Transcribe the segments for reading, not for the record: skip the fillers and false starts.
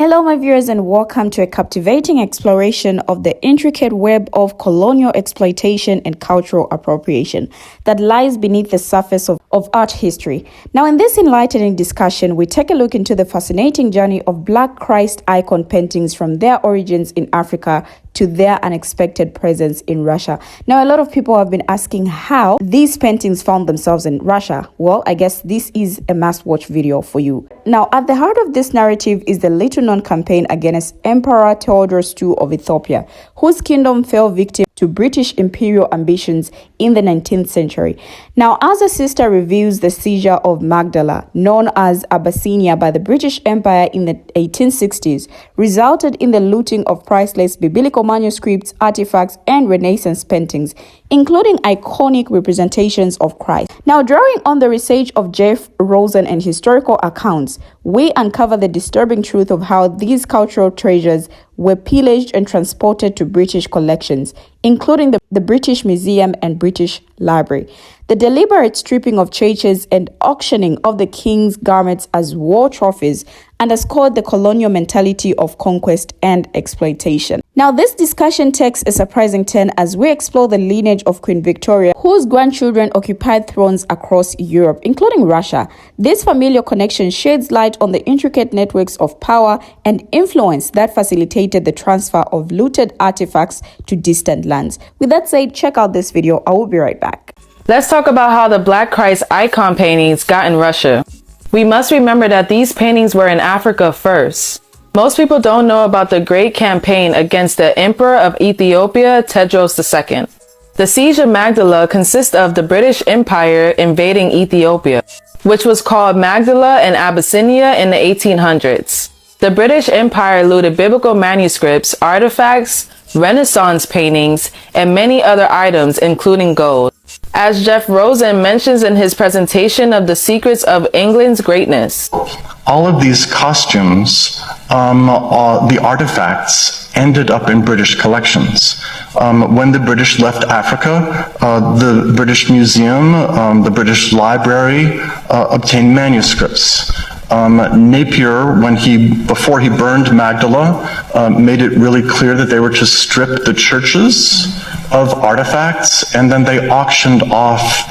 Hello my viewers and welcome to a captivating exploration of the intricate web of colonial exploitation and cultural appropriation that lies beneath the surface of art history. Now in this enlightening discussion, we take a look into the fascinating journey of Black Christ icon paintings from their origins in Africa to their unexpected presence in Russia. Now, a lot of people have been asking how these paintings found themselves in Russia. Well, I guess this is a must-watch video for you. Now, at the heart of this narrative is the little-known campaign against Emperor Theodorus II of Ethiopia, whose kingdom fell victim to British imperial ambitions in the 19th century. Now, as a sister reveals, the seizure of Magdala, known as Abyssinia by the British Empire in the 1860s, resulted in the looting of priceless biblical manuscripts, artifacts, and Renaissance paintings, including iconic representations of Christ. Now, drawing on the research of Jeff Rosen and historical accounts, we uncover the disturbing truth of how these cultural treasures were pillaged and transported to British collections, including the British Museum and British Library. The deliberate stripping of churches and auctioning of the king's garments as war trophies underscored the colonial mentality of conquest and exploitation. Now, this discussion takes a surprising turn as we explore the lineage of Queen Victoria, whose grandchildren occupied thrones across Europe, including Russia. This familial connection sheds light on the intricate networks of power and influence that facilitated the transfer of looted artifacts to distant lands. With that said, check out this video. I will be right back. Let's talk about how the Black Christ icon paintings got in Russia. We must remember that these paintings were in Africa first. Most people don't know about the great campaign against the Emperor of Ethiopia, Tewodros II. The siege of Magdala consists of the British Empire invading Ethiopia, which was called Magdala and Abyssinia in the 1800s. The British Empire looted biblical manuscripts, artifacts, Renaissance paintings, and many other items, including gold. As Jeff Rosen mentions in his presentation of the secrets of England's greatness. All of these costumes, the artifacts, ended up in British collections. When the British left Africa, the British Museum, the British Library obtained manuscripts. Napier, before he burned Magdala, made it really clear that they were to strip the churches of artifacts, and then they auctioned off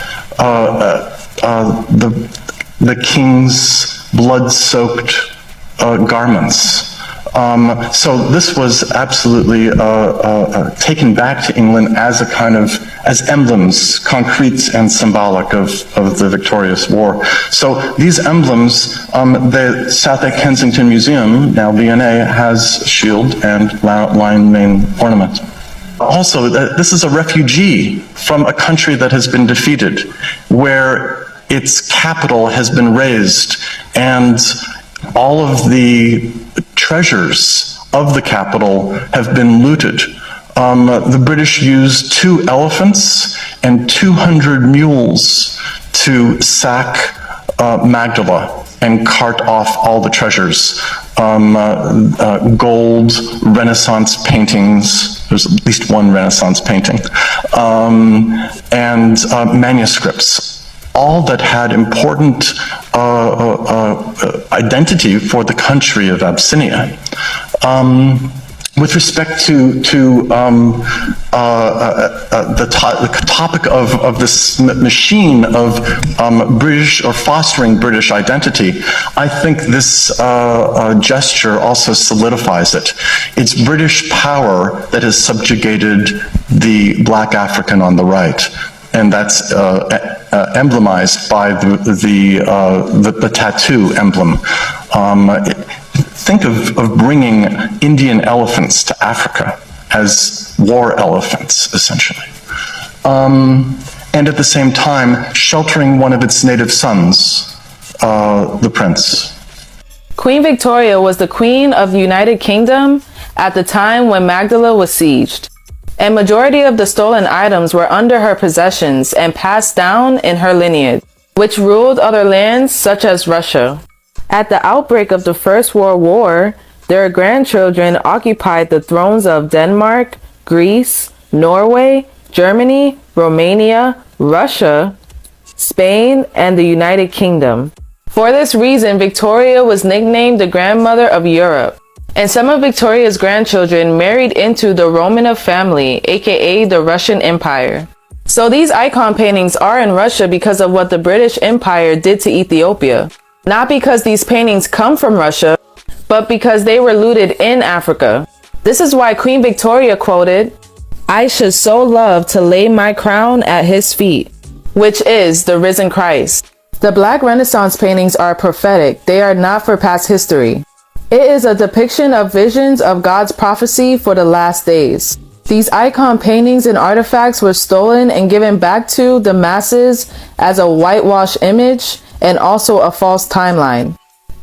the king's blood-soaked garments. So this was absolutely taken back to England as as emblems, concrete and symbolic of the victorious war. So these emblems, the South Kensington Museum, now V&A, has shield and lion mane ornament. Also, this is a refugee from a country that has been defeated, where its capital has been razed, and all of the treasures of the capital have been looted. The British used 2 elephants and 200 mules to sack Magdala and cart off all the treasures. Gold, Renaissance paintings, there's at least one Renaissance painting, and manuscripts, all that had important identity for the country of Abyssinia. With respect to the topic of this machine of British or fostering British identity, I think this gesture also solidifies it. It's British power that has subjugated the Black African on the right, and that's emblemized by the tattoo emblem. Think of bringing Indian elephants to Africa as war elephants, essentially. And at the same time, sheltering one of its native sons, the prince. Queen Victoria was the Queen of the United Kingdom at the time when Magdala was sieged, and majority of the stolen items were under her possessions and passed down in her lineage, which ruled other lands such as Russia. At the outbreak of the First World War, their grandchildren occupied the thrones of Denmark, Greece, Norway, Germany, Romania, Russia, Spain, and the United Kingdom. For this reason, Victoria was nicknamed the Grandmother of Europe. And some of Victoria's grandchildren married into the Romanov family, aka the Russian Empire. So these icon paintings are in Russia because of what the British Empire did to Ethiopia. Not because these paintings come from Russia, but because they were looted in Africa. This is why Queen Victoria quoted, "I should so love to lay my crown at his feet," which is the risen Christ. The Black Renaissance paintings are prophetic. They are not for past history. It is a depiction of visions of God's prophecy for the last days. These icon paintings and artifacts were stolen and given back to the masses as a whitewash image and also a false timeline.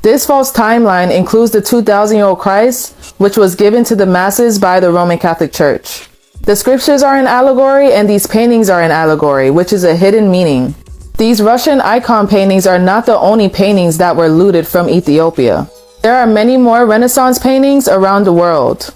This false timeline includes the 2,000-year-old Christ, which was given to the masses by the Roman Catholic Church. The scriptures are an allegory and these paintings are an allegory, which is a hidden meaning. These Russian icon paintings are not the only paintings that were looted from Ethiopia. There are many more Renaissance paintings around the world,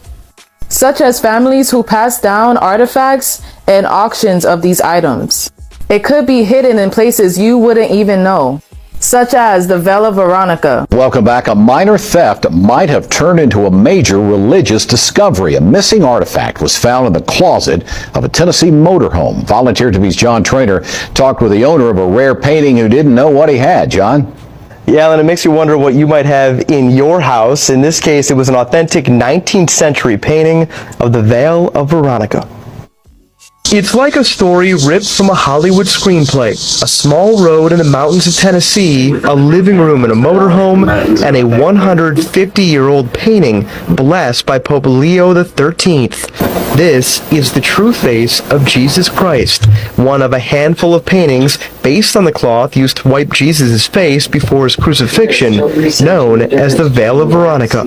such as families who pass down artifacts and auctions of these items. It could be hidden in places you wouldn't even know, such as the Vela Veronica. Welcome back. A minor theft might have turned into a major religious discovery. A missing artifact was found in the closet of a Tennessee motorhome. Volunteer TV's John Trainer talked with the owner of a rare painting who didn't know what he had. John? Yeah, Alan, it makes you wonder what you might have in your house. In this case, it was an authentic 19th century painting of the Vale of Veronica. It's like a story ripped from a Hollywood screenplay. A small road in the mountains of Tennessee, a living room in a motorhome, and a 150-year-old painting blessed by Pope Leo XIII. This is the true face of Jesus Christ, one of a handful of paintings based on the cloth used to wipe Jesus' face before his crucifixion, known as the Veil of Veronica.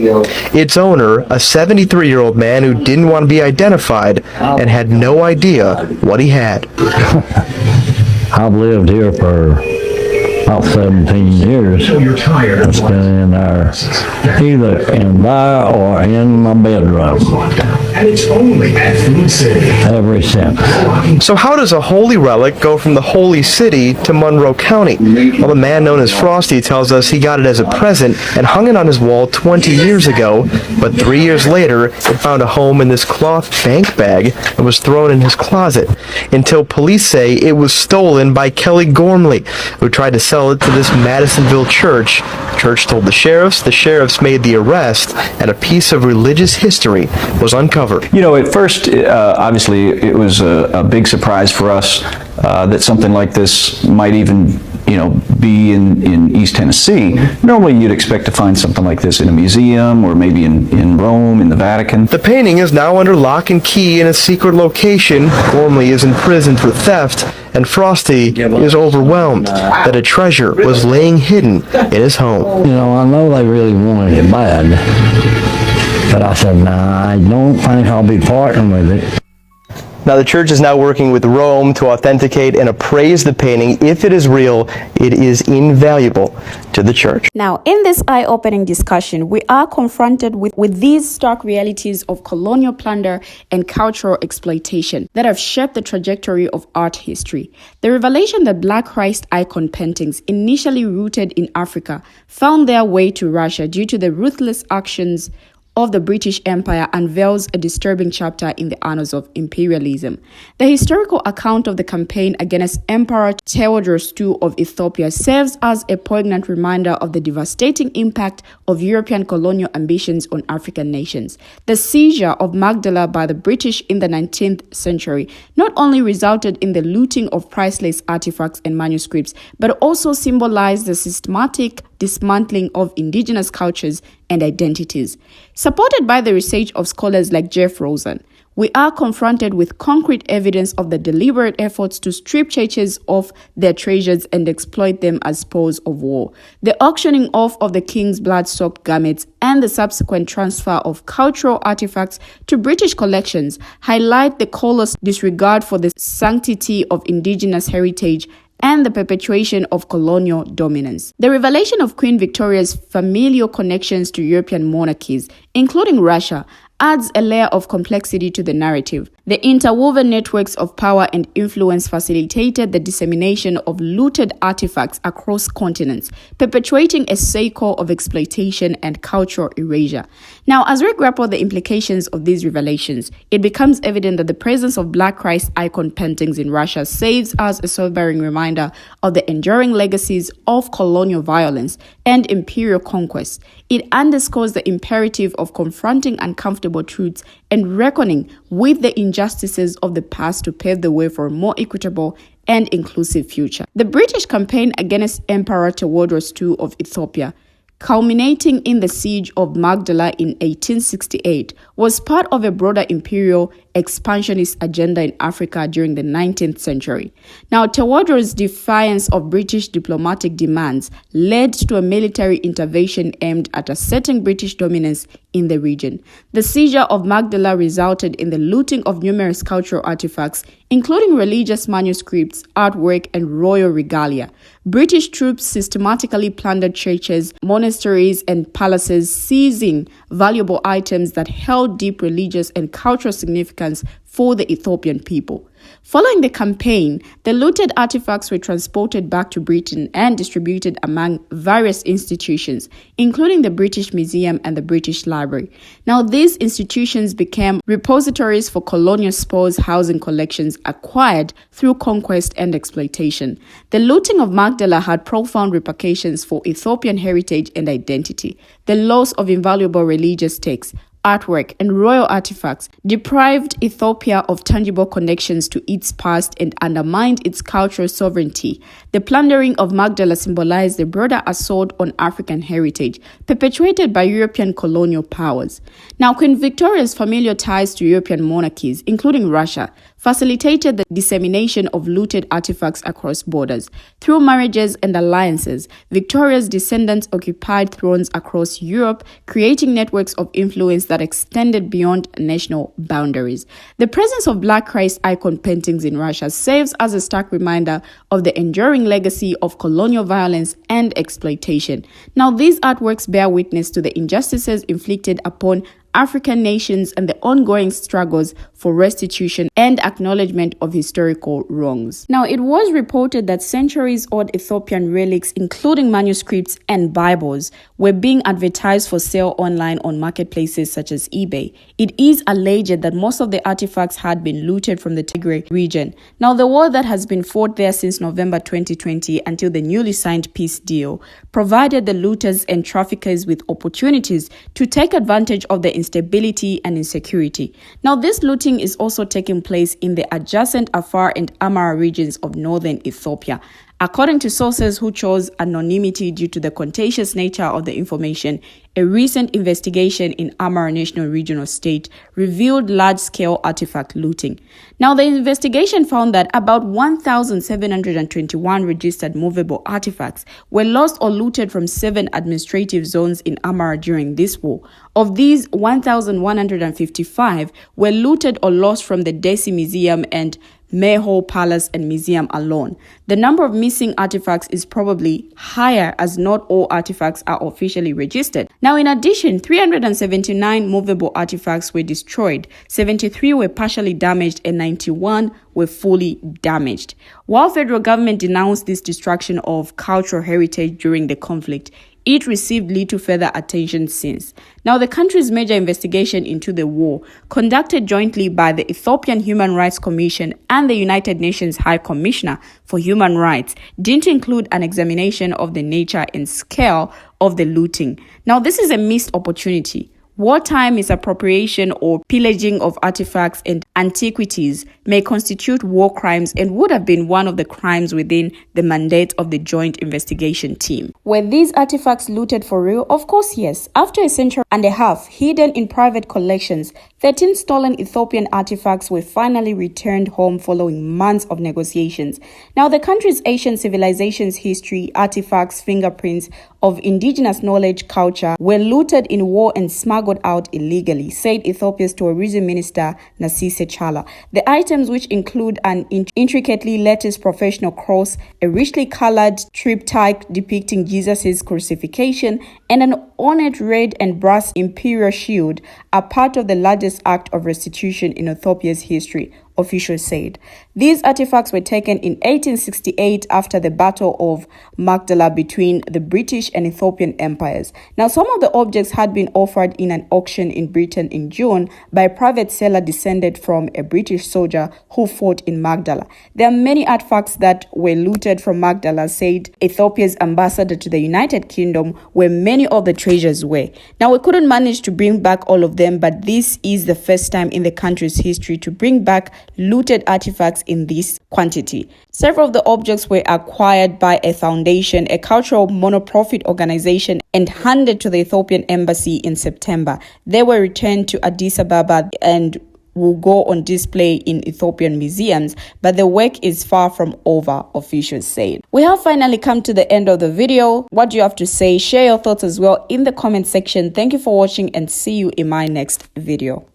Its owner, a 73-year-old man who didn't want to be identified and had no idea what he had. I've lived here for about 17 years. It's been in there, either in there or in my bedroom. And it's only at Food City. Ever since. So how does a holy relic go from the holy city to Monroe County? Well, a man known as Frosty tells us he got it as a present and hung it on his wall 20 years ago, but 3 years later it found a home in this cloth bank bag and was thrown in his closet, until police say it was stolen by Kelly Gormley, who tried to sell it to this Madisonville church. The church told the sheriffs made the arrest, and a piece of religious history was uncovered. You know, at first, obviously, it was a big surprise for us that something like this might even, be in East Tennessee. Normally, you'd expect to find something like this in a museum or maybe in Rome, in the Vatican. The painting is now under lock and key in a secret location. Gormley is imprisoned for theft, and Frosty is overwhelmed that a treasure was laying hidden in his home. I know they really wanted it bad, but I said, nah, I don't think I'll be parting with it. Now, the church is now working with Rome to authenticate and appraise the painting. If it is real, it is invaluable to the church. Now, in this eye-opening discussion, we are confronted with these stark realities of colonial plunder and cultural exploitation that have shaped the trajectory of art history. The revelation that Black Christ icon paintings, initially rooted in Africa, found their way to Russia due to the ruthless actions of the British Empire unveils a disturbing chapter in the annals of imperialism. The historical account of the campaign against Emperor Theodorus II of Ethiopia serves as a poignant reminder of the devastating impact of European colonial ambitions on African nations. The seizure of Magdala by the British in the 19th century not only resulted in the looting of priceless artifacts and manuscripts, but also symbolized the systematic dismantling of indigenous cultures and identities. Supported by the research of scholars like Jeff Rosen, we are confronted with concrete evidence of the deliberate efforts to strip churches of their treasures and exploit them as spoils of war. The auctioning off of the king's blood-soaked garments and the subsequent transfer of cultural artifacts to British collections highlight the callous disregard for the sanctity of indigenous heritage and the perpetuation of colonial dominance. The revelation of Queen Victoria's familial connections to European monarchies, including Russia, adds a layer of complexity to the narrative. The interwoven networks of power and influence facilitated the dissemination of looted artifacts across continents, perpetuating a cycle of exploitation and cultural erasure. Now, as we grapple the implications of these revelations, it becomes evident that the presence of Black Christ icon paintings in Russia serves as a sobering reminder of the enduring legacies of colonial violence and imperial conquest. It underscores the imperative of confronting uncomfortable truths and reckoning with the injustices of the past to pave the way for a more equitable and inclusive future. The British campaign against Emperor Tewodros II of Ethiopia, culminating in the siege of Magdala in 1868, was part of a broader imperial expansionist agenda in Africa during the 19th century. Now, Tewodros' defiance of British diplomatic demands led to a military intervention aimed at asserting British dominance in the region. The seizure of Magdala resulted in the looting of numerous cultural artifacts, including religious manuscripts, artwork, and royal regalia. British troops systematically plundered churches, monasteries, and palaces, seizing valuable items that held deep religious and cultural significance for the Ethiopian people. Following the campaign, the looted artifacts were transported back to Britain and distributed among various institutions, including the British Museum and the British Library. Now, these institutions became repositories for colonial spoils, housing collections acquired through conquest and exploitation. The looting of Magdala had profound repercussions for Ethiopian heritage and identity. The loss of invaluable religious texts, artwork, and royal artifacts deprived Ethiopia of tangible connections to its past and undermined its cultural sovereignty. The plundering of Magdala symbolized the broader assault on African heritage, perpetuated by European colonial powers. Now, Queen Victoria's familial ties to European monarchies, including Russia, facilitated the dissemination of looted artifacts across borders. Through marriages and alliances, Victoria's descendants occupied thrones across Europe, creating networks of influence that extended beyond national boundaries. The presence of Black Christ icon paintings in Russia serves as a stark reminder of the enduring legacy of colonial violence and exploitation. Now, these artworks bear witness to the injustices inflicted upon African nations and the ongoing struggles for restitution and acknowledgement of historical wrongs. Now, it was reported that centuries-old Ethiopian relics, including manuscripts and Bibles, were being advertised for sale online on marketplaces such as eBay. It is alleged that most of the artifacts had been looted from the Tigray region. Now, the war that has been fought there since November 2020 until the newly signed peace deal provided the looters and traffickers with opportunities to take advantage of the instability and insecurity. Now, this looting is also taking place in the adjacent Afar and Amhara regions of northern Ethiopia. According to sources who chose anonymity due to the contentious nature of the information, a recent investigation in Amhara National Regional State revealed large-scale artifact looting. Now, the investigation found that about 1,721 registered movable artifacts were lost or looted from 7 administrative zones in Amhara during this war. Of these, 1,155 were looted or lost from the Desi Museum and Meho Palace and Museum alone. The number of missing artifacts is probably higher as not all artifacts are officially registered. Now, in addition, 379 movable artifacts were destroyed, 73 were partially damaged, and 91 were fully damaged. While federal government denounced this destruction of cultural heritage during the conflict, it received little further attention since. Now, the country's major investigation into the war, conducted jointly by the Ethiopian Human Rights Commission and the United Nations High Commissioner for Human Rights, didn't include an examination of the nature and scale of the looting. Now, this is a missed opportunity. Wartime misappropriation or pillaging of artifacts and antiquities may constitute war crimes and would have been one of the crimes within the mandate of the Joint Investigation Team. Were these artifacts looted for real? Of course, yes. After a century and a half hidden in private collections, 13 stolen Ethiopian artifacts were finally returned home following months of negotiations. Now, the country's ancient civilization's history, artifacts, fingerprints of indigenous knowledge, culture were looted in war and smuggled smuggled out illegally, said Ethiopia's tourism minister Nasise Chala. The items, which include an intricately latticed professional cross, a richly colored triptych depicting Jesus' crucifixion, and an ornate red and brass imperial shield, are part of the largest act of restitution in Ethiopia's history, officials said. These artifacts were taken in 1868 after the Battle of Magdala between the British and Ethiopian empires. Now, some of the objects had been offered in an auction in Britain in June by a private seller descended from a British soldier who fought in Magdala. There are many artifacts that were looted from Magdala, said Ethiopia's ambassador to the United Kingdom, where many of the treasures were. Now, we couldn't manage to bring back all of them, but this is the first time in the country's history to bring back looted artifacts in this quantity. Several of the objects were acquired by a foundation, a cultural monoprofit organization, and handed to the Ethiopian embassy in September. They were returned to Addis Ababa and will go on display in Ethiopian museums, but the work is far from over, officials said. We have finally come to the end of the video. What do you have to say? Share your thoughts as well in the comment section. Thank you for watching and see you in my next video.